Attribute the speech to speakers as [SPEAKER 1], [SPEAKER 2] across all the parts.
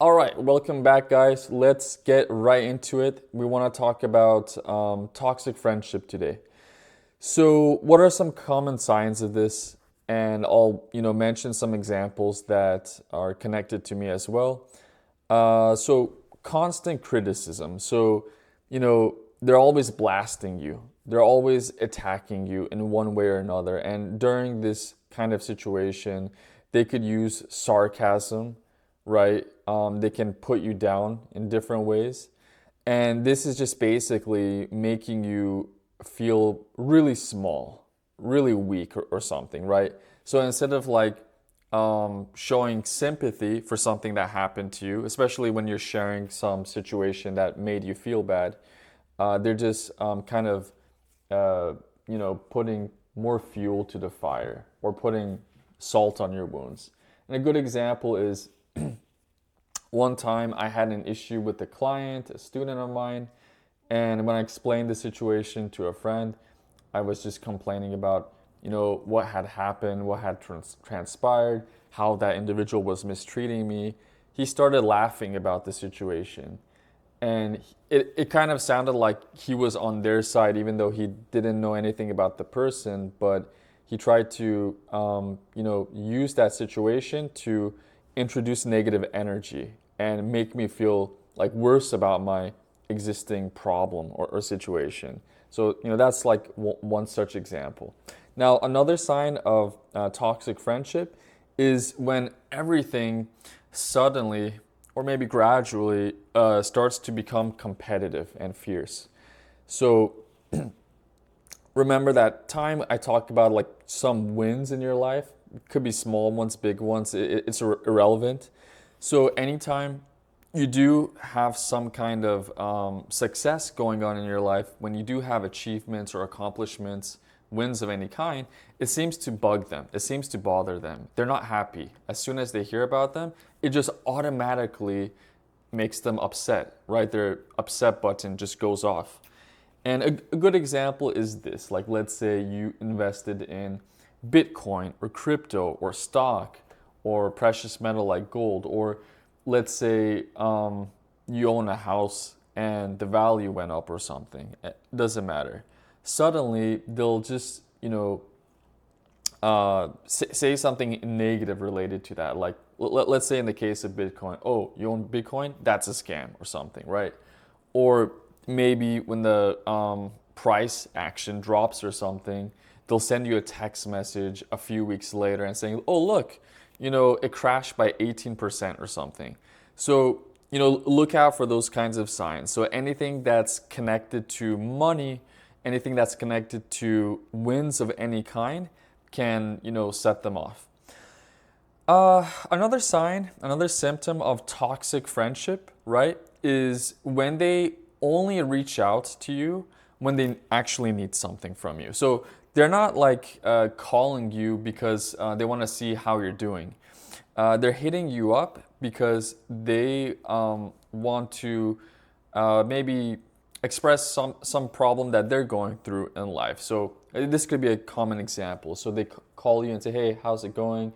[SPEAKER 1] All right, welcome back, guys. Let's get right into it. We want to talk about toxic friendship today. So, what are some common signs of this? And I'll, mention some examples that are connected to me as well. So, constant criticism. So, they're always blasting you. They're always attacking you in one way or another. And during this kind of situation, they could use sarcasm, right? They can put you down in different ways. And this is just basically making you feel really small, really weak or something, right? So instead of like showing sympathy for something that happened to you, especially when you're sharing some situation that made you feel bad, they're just kind of, putting more fuel to the fire or putting salt on your wounds. And a good example is one time I had an issue with a client, a student of mine, and when I explained the situation to a friend, I was just complaining about, what had happened, what had transpired, how that individual was mistreating me. He started laughing about the situation. And it kind of sounded like he was on their side, even though he didn't know anything about the person. But he tried to, use that situation to introduce negative energy and make me feel like worse about my existing problem or situation. So, that's like one such example. Now, another sign of toxic friendship is when everything suddenly or maybe gradually starts to become competitive and fierce. So remember that time I talked about like some wins in your life? It could be small ones, big ones, it's irrelevant. So anytime you do have some kind of success going on in your life, when you do have achievements or accomplishments, wins of any kind, it seems to bug them. It seems to bother them. They're not happy. As soon as they hear about them, it just automatically makes them upset, right? Their upset button just goes off. And a good example is this, like let's say you invested in Bitcoin or crypto or stock or precious metal like gold, or let's say you own a house and the value went up or something. It doesn't matter. Suddenly they'll just, say something negative related to that. Like let's say in the case of Bitcoin, oh, you own Bitcoin? That's a scam or something, right? Or maybe when the price action drops or something, they'll send you a text message a few weeks later and saying, oh, look, it crashed by 18% or something. So, look out for those kinds of signs. So anything that's connected to money, anything that's connected to wins of any kind can, set them off. Another sign, another symptom of toxic friendship, right, is when they only reach out to you when they actually need something from you. So they're not like calling you because they want to see how you're doing. They're hitting you up because they want to maybe express some problem that they're going through in life. So this could be a common example. So they call you and say, hey, how's it going?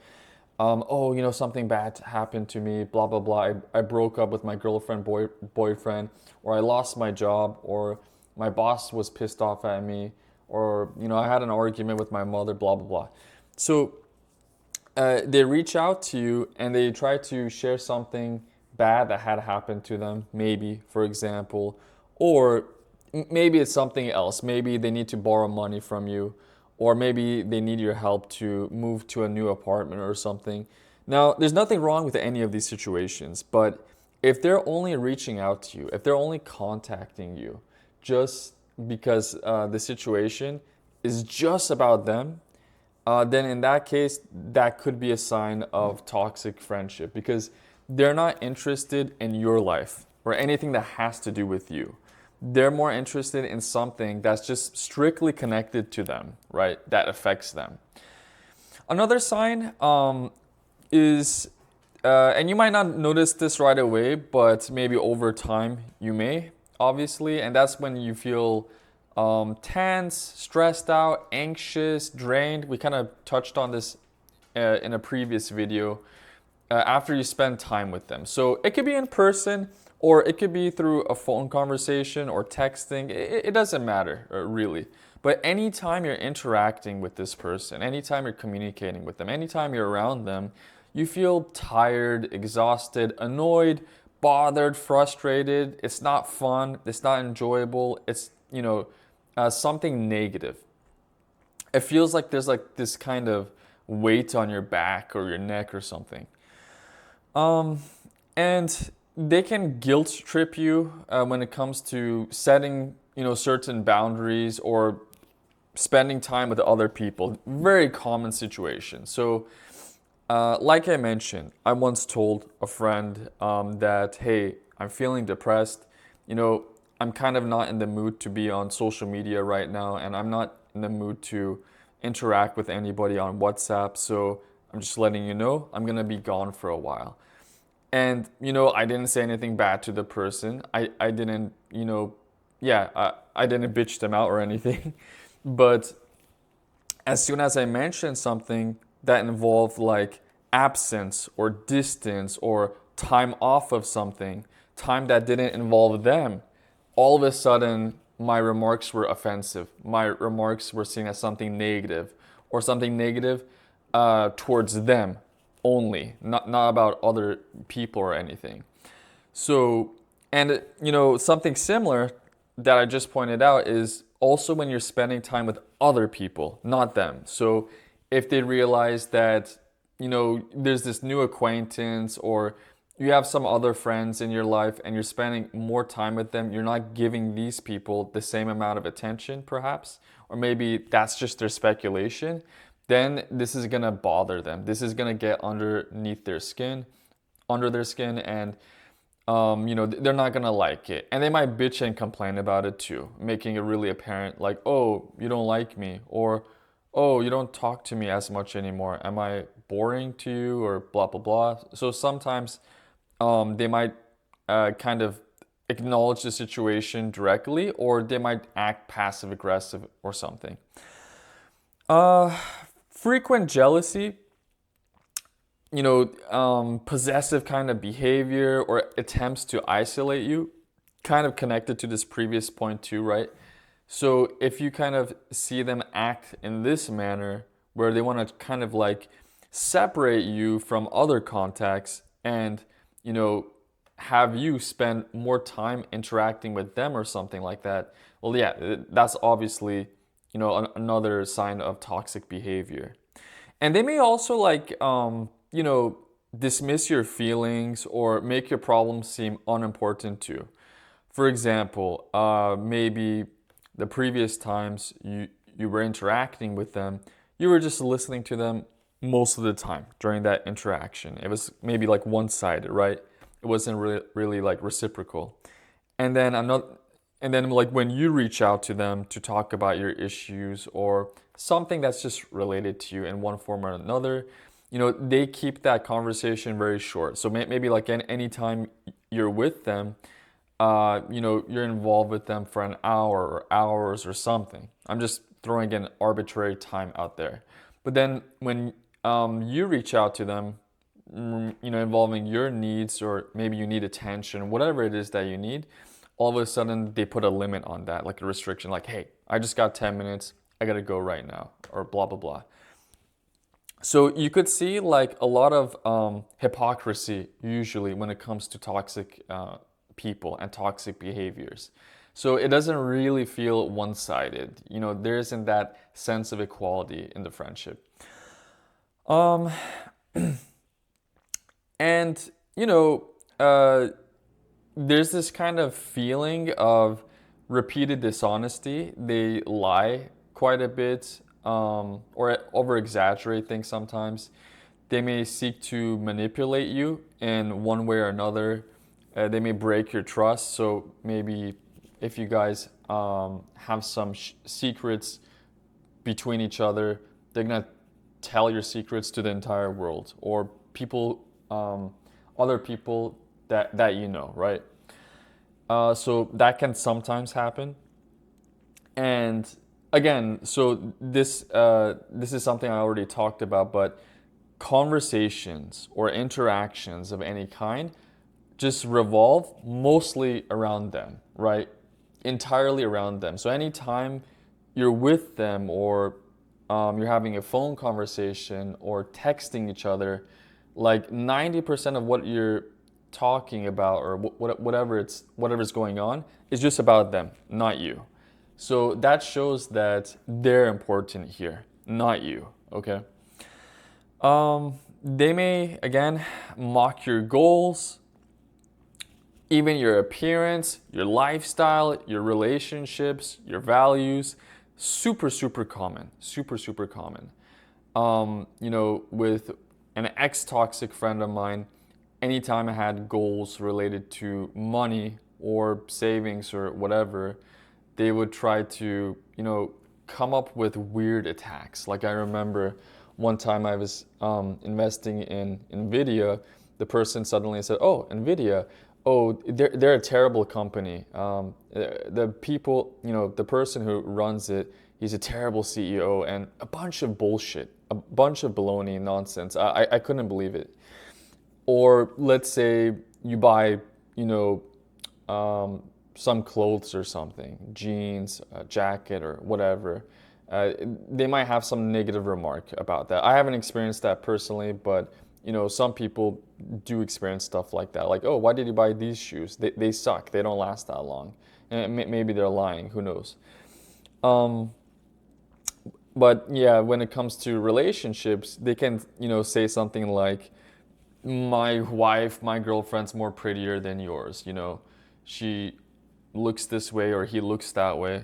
[SPEAKER 1] Oh, something bad happened to me, blah, blah, blah. I broke up with my girlfriend, boyfriend, or I lost my job, or my boss was pissed off at me, or, I had an argument with my mother, blah, blah, blah. So they reach out to you and they try to share something bad that had happened to them, maybe, for example, or maybe it's something else. Maybe they need to borrow money from you, or maybe they need your help to move to a new apartment or something. Now, there's nothing wrong with any of these situations, but if they're only reaching out to you, if they're only contacting you just because the situation is just about them, then in that case, that could be a sign of toxic friendship because they're not interested in your life or anything that has to do with you. They're more interested in something that's just strictly connected to them, right? That affects them. Another sign is, and you might not notice this right away, but maybe over time you may, obviously, and that's when you feel tense, stressed out, anxious, drained. We kind of touched on this in a previous video. after you spend time with them. So it could be in person, or it could be through a phone conversation or texting. It doesn't matter, really. But anytime you're interacting with this person, anytime you're communicating with them, anytime you're around them, you feel tired, exhausted, annoyed, bothered, frustrated. It's not fun. It's not enjoyable. It's, something negative. It feels like there's like this kind of weight on your back or your neck or something. And they can guilt trip you when it comes to setting, certain boundaries or spending time with other people. Very common situation. So, like I mentioned, I once told a friend that, hey, I'm feeling depressed. I'm kind of not in the mood to be on social media right now, and I'm not in the mood to interact with anybody on WhatsApp. So I'm just letting you know I'm gonna be gone for a while. And I didn't say anything bad to the person. I didn't, I didn't bitch them out or anything. But as soon as I mentioned something that involved like absence or distance or time off of something, time that didn't involve them, all of a sudden my remarks were offensive. My remarks were seen as something negative, or something negative towards them only, not about other people or anything. So, and something similar that I just pointed out is also when you're spending time with other people, not them. So, if they realize that, there's this new acquaintance, or you have some other friends in your life and you're spending more time with them, you're not giving these people the same amount of attention, perhaps, or maybe that's just their speculation, then this is gonna bother them. This is gonna get underneath their skin, under their skin, and they're not gonna like it. And they might bitch and complain about it too, making it really apparent, like, oh, you don't like me, or oh, you don't talk to me as much anymore. Am I boring to you, or blah blah blah. So sometimes they might kind of acknowledge the situation directly, or they might act passive aggressive or something. Frequent jealousy, possessive kind of behavior or attempts to isolate you, kind of connected to this previous point too, right? So if you kind of see them act in this manner, where they want to kind of like separate you from other contacts and, have you spend more time interacting with them or something like that, well, yeah, that's obviously, another sign of toxic behavior. And they may also like, dismiss your feelings or make your problems seem unimportant too. For example, maybe the previous times you were interacting with them, you were just listening to them most of the time during that interaction. It was maybe like one-sided, right? It wasn't really like reciprocal. And then another, and then like when you reach out to them to talk about your issues or something that's just related to you in one form or another, they keep that conversation very short. So maybe like anytime you're with them, you're involved with them for an hour or hours or something. I'm just throwing an arbitrary time out there. But then when you reach out to them, involving your needs, or maybe you need attention, whatever it is that you need, all of a sudden they put a limit on that, like a restriction, like, hey, I just got 10 minutes, I gotta go right now, or blah, blah, blah. So you could see like a lot of hypocrisy usually when it comes to toxic people and toxic behaviors. So it doesn't really feel one-sided. There isn't that sense of equality in the friendship. Um, and there's this kind of feeling of repeated dishonesty. They lie quite a bit, or over exaggerate things sometimes. They may seek to manipulate you in one way or another. They may break your trust. So maybe if you guys have some secrets between each other, they're gonna tell your secrets to the entire world, or people, other people that right? So that can sometimes happen. And again, so this is something I already talked about, but conversations or interactions of any kind just revolve mostly around them, right? Entirely around them. So anytime you're with them or you're having a phone conversation or texting each other, like 90% of what you're talking about or whatever's going on is just about them, not you. So that shows that they're important here, not you, okay? They may, again, mock your goals, even your appearance, your lifestyle, your relationships, your values. Super, super common. Super, super common. With an ex-toxic friend of mine, anytime I had goals related to money or savings or whatever, they would try to, come up with weird attacks. Like I remember one time I was investing in NVIDIA. The person suddenly said, "Oh, NVIDIA, oh, they're a terrible company. The people, the person who runs it, he's a terrible CEO," and a bunch of bullshit, a bunch of baloney nonsense. I couldn't believe it. Or let's say you buy, some clothes or something, jeans, a jacket, or whatever. They might have some negative remark about that. I haven't experienced that personally, but some people do experience stuff like that. Like, "Oh, why did you buy these shoes? They suck. They don't last that long." And maybe they're lying. Who knows? Um, but yeah, when it comes to relationships, they can, say something like, my girlfriend's more prettier than yours. She looks this way or he looks that way.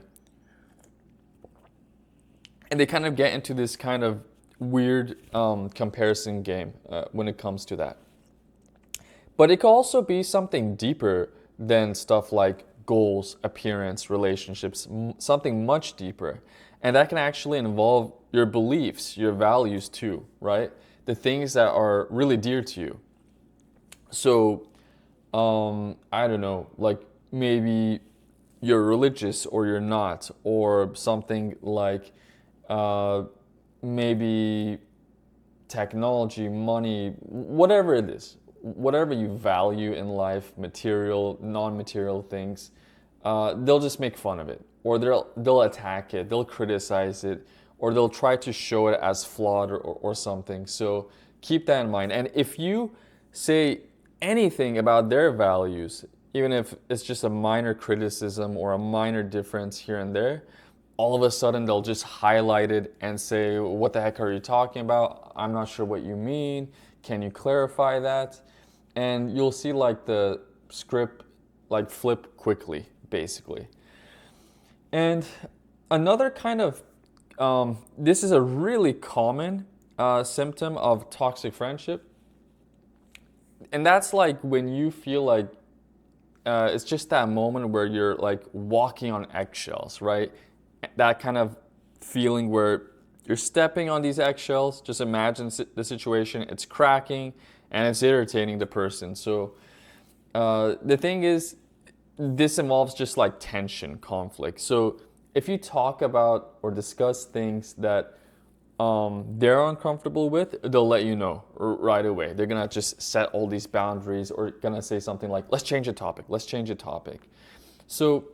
[SPEAKER 1] And they kind of get into this kind of weird comparison game when it comes to that. But it could also be something deeper than stuff like goals, appearance, relationships, something much deeper. And that can actually involve your beliefs, your values too, right? The things that are really dear to you. So, I don't know, like maybe you're religious or you're not, or something like maybe technology, money, whatever it is, whatever you value in life, material, non-material things, they'll just make fun of it, or they'll attack it, they'll criticize it, or they'll try to show it as flawed or something. So keep that in mind. And if you say anything about their values, even if it's just a minor criticism or a minor difference here and there, all of a sudden they'll just highlight it and say, "What the heck are you talking about? I'm not sure what you mean. Can you clarify that?" And you'll see like the script like flip quickly, basically. And another kind of, this is a really common symptom of toxic friendship. And that's like when you feel like it's just that moment where you're like walking on eggshells, right? That kind of feeling where you're stepping on these eggshells. Just imagine the situation, it's cracking and it's irritating the person. So the thing is, this involves just like tension, conflict. So if you talk about or discuss things that they're uncomfortable with, they'll let you know right away. They're gonna just set all these boundaries or gonna say something like, "Let's change the topic, let's change the topic." So,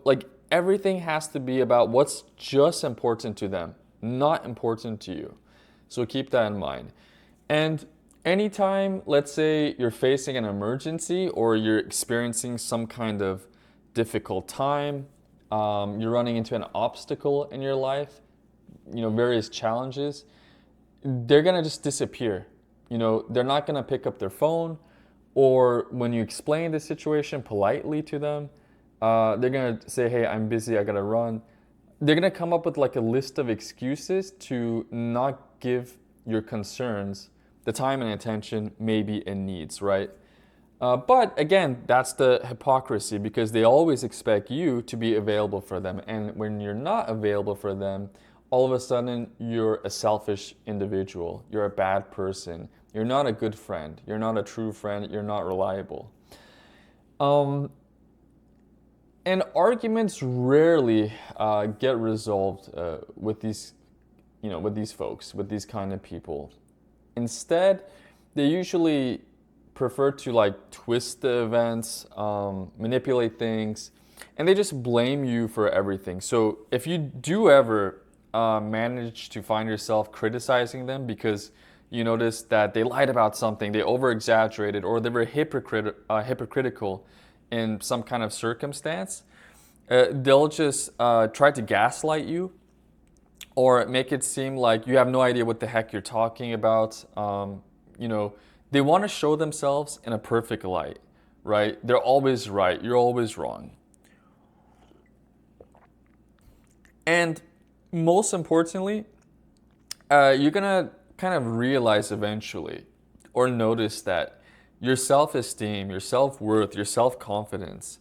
[SPEAKER 1] like everything has to be about what's just important to them, not important to you. So keep that in mind. And anytime, let's say you're facing an emergency or you're experiencing some kind of difficult time, you're running into an obstacle in your life, various challenges, they're gonna just disappear. They're not gonna pick up their phone, or when you explain the situation politely to them, they're gonna say, "Hey, I'm busy, I gotta run." They're gonna come up with like a list of excuses to not give your concerns the time and attention maybe it needs, right? But again, that's the hypocrisy, because they always expect you to be available for them. And when you're not available for them, all of a sudden you're a selfish individual. You're a bad person. You're not a good friend. You're not a true friend. You're not reliable. And arguments rarely get resolved with these with these folks, with these kind of people. Instead, they usually prefer to like twist the events, manipulate things, and they just blame you for everything. So if you do ever manage to find yourself criticizing them because you notice that they lied about something, they over exaggerated, or they were hypocritical in some kind of circumstance, they'll just try to gaslight you or make it seem like you have no idea what the heck you're talking about. They want to show themselves in a perfect light, right? They're always right, you're always wrong. And most importantly, you're gonna kind of realize eventually or notice that your self esteem, your self worth, your self confidence,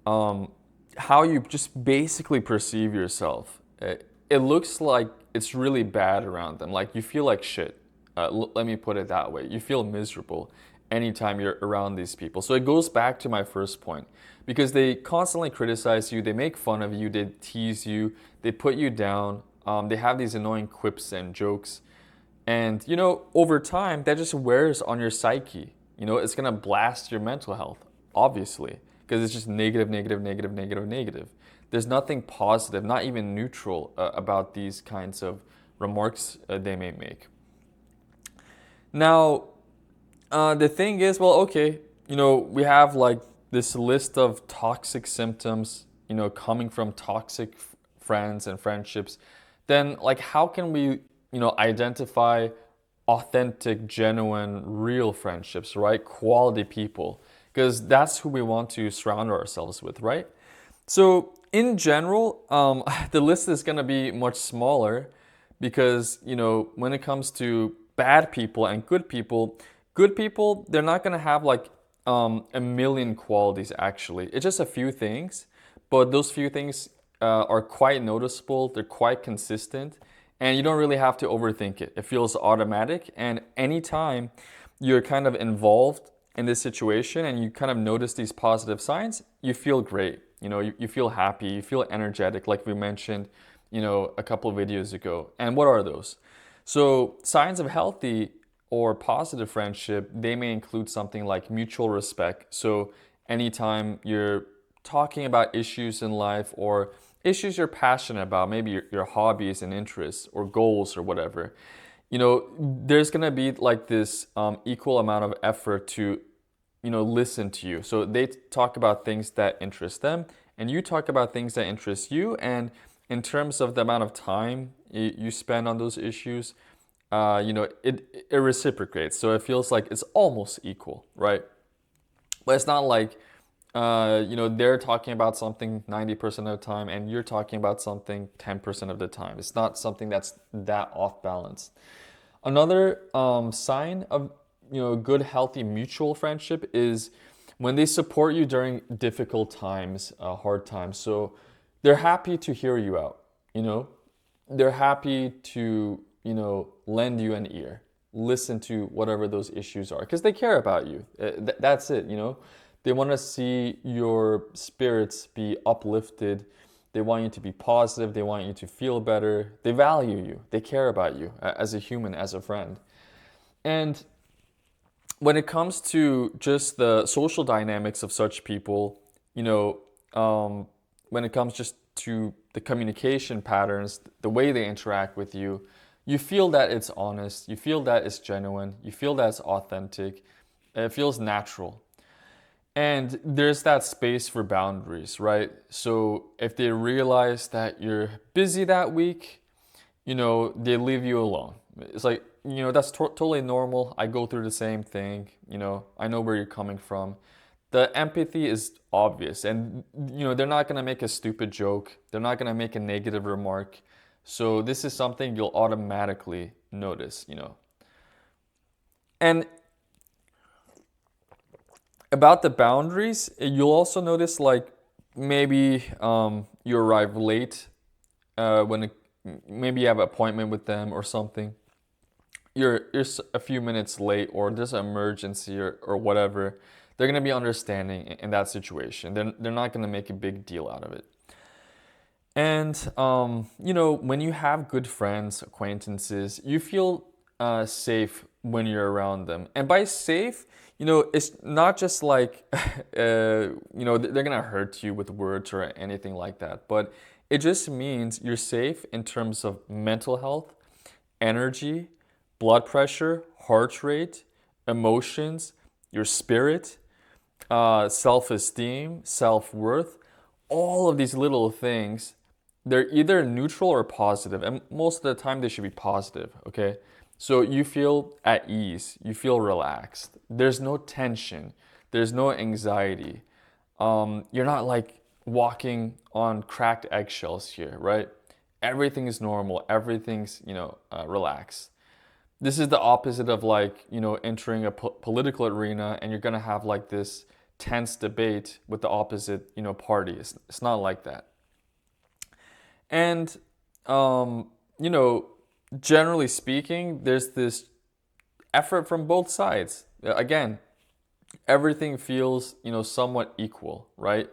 [SPEAKER 1] how you just basically perceive yourself, it looks like it's really bad around them. Like you feel like shit. Let me put it that way. You feel miserable anytime you're around these people. So it goes back to my first point because they constantly criticize you, they make fun of you, they tease you, they put you down, they have these annoying quips and jokes. And, over time, that just wears on your psyche. It's going to blast your mental health, obviously, because it's just negative, negative, negative, negative, negative. There's nothing positive, not even neutral about these kinds of remarks they may make. Now, the thing is, well, okay, we have like this list of toxic symptoms, coming from toxic friends and friendships. Then, like, how can we, identify authentic, genuine, real friendships, right? Quality people, because that's who we want to surround ourselves with, right? So, in general, the list is going to be much smaller because, when it comes to bad people and good people, they're not going to have like a million qualities actually. It's just a few things, but those few things are quite noticeable, they're quite consistent, and you don't really have to overthink it. It feels automatic, and anytime you're kind of involved in this situation and you kind of notice these positive signs, you feel great. You feel happy, you feel energetic, like we mentioned, a couple of videos ago. And what are those? So signs of healthy or positive friendship, they may include something like mutual respect. So anytime you're talking about issues in life or issues you're passionate about, maybe your hobbies and interests or goals or whatever, there's gonna be like this equal amount of effort to, listen to you. So they talk about things that interest them, and you talk about things that interest you. And in terms of the amount of time you spend on those issues, it reciprocates. So it feels like it's almost equal, right? But it's not like they're talking about something 90% of the time and you're talking about something 10% of the time. It's not something that's that off balance. Another sign of good, healthy, mutual friendship is when they support you during difficult times, hard times. So they're happy to hear you out. They're happy to lend you an ear, listen to whatever those issues are, because they care about you. That's it. They want to see your spirits be uplifted. They want you to be positive. They want you to feel better. They value you. They care about you as a human, as a friend. And when it comes to just the social dynamics of such people, when it comes just to the communication patterns, the way they interact with you, you feel that it's honest. You feel that it's genuine. You feel that it's authentic. It feels natural. And there's that space for boundaries, right? So if they realize that you're busy that week, they leave you alone. It's like, that's totally normal. I go through the same thing. I know where you're coming from. The empathy is obvious, and they're not going to make a stupid joke. They're not going to make a negative remark. So this is something you'll automatically notice, And about the boundaries, you'll also notice like maybe you arrive late maybe you have an appointment with them or something. You're a few minutes late, or there's an emergency or whatever. They're gonna be understanding in that situation. They're not gonna make a big deal out of it. And when you have good friends, acquaintances, you feel safe when you're around them. And by safe, it's not just like they're gonna hurt you with words or anything like that, but it just means you're safe in terms of mental health, energy, blood pressure, heart rate, emotions, your spirit, self-esteem, self-worth. All of these little things, they're either neutral or positive, and most of the time they should be positive, okay? So you feel at ease, you feel relaxed. There's no tension, there's no anxiety. You're not like walking on cracked eggshells here, right? Everything is normal, everything's, relaxed. This is the opposite of like, entering a political arena and you're gonna have like this tense debate with the opposite, party. It's not like that. And, um, you know, generally speaking, there's this effort from both sides. Again, everything feels, somewhat equal, right?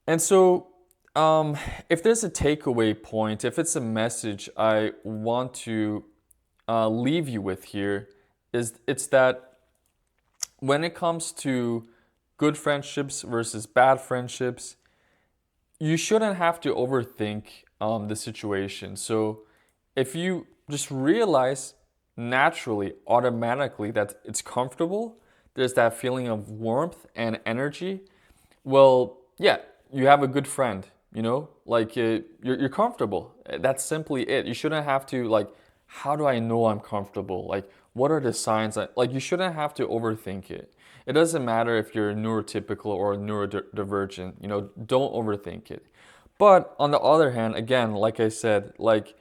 [SPEAKER 1] And so, if there's a takeaway point, if it's a message I want to leave you with here, it's that when it comes to good friendships versus bad friendships, you shouldn't have to overthink the situation. So if you just realize naturally, automatically that it's comfortable, there's that feeling of warmth and energy, well, yeah, you have a good friend, like you're comfortable. That's simply it. You shouldn't have to like, how do I know I'm comfortable? Like, what are the signs? Like, you shouldn't have to overthink it. It doesn't matter if you're neurotypical or neurodivergent, don't overthink it. But on the other hand, again, like I said, like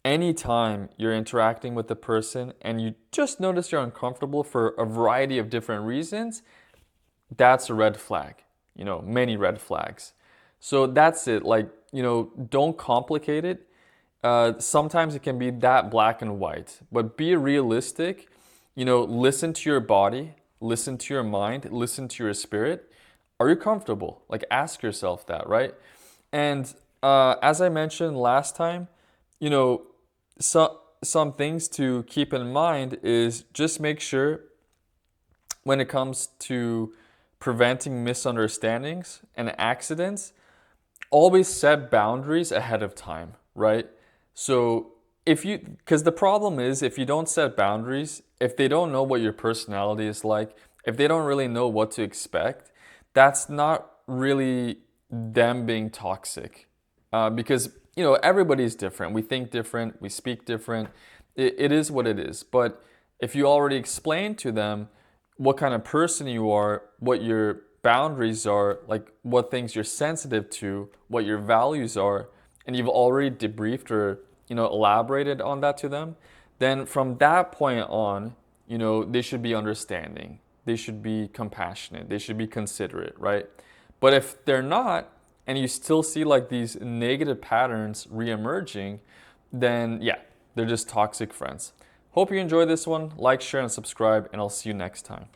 [SPEAKER 1] anytime you're interacting with a person and you just notice you're uncomfortable for a variety of different reasons, that's a red flag, many red flags. So that's it. Like, don't complicate it. Sometimes it can be that black and white, but be realistic. Listen to your body, listen to your mind, listen to your spirit. Are you comfortable? Like, ask yourself that, right? And as I mentioned last time, you know, some things to keep in mind is just make sure when it comes to preventing misunderstandings and accidents, always set boundaries ahead of time, right? So because the problem is if you don't set boundaries, if they don't know what your personality is like, if they don't really know what to expect, that's not really them being toxic. Because, everybody's different. We think different, we speak different. It is what it is. But if you already explain to them what kind of person you are, what your boundaries are, like what things you're sensitive to, what your values are, and you've already debriefed or elaborated on that to them, then from that point on, they should be understanding, they should be compassionate, they should be considerate, right? But if they're not, and you still see like these negative patterns re-emerging, then yeah, they're just toxic friends. Hope you enjoyed this one. Like, share, and subscribe, and I'll see you next time.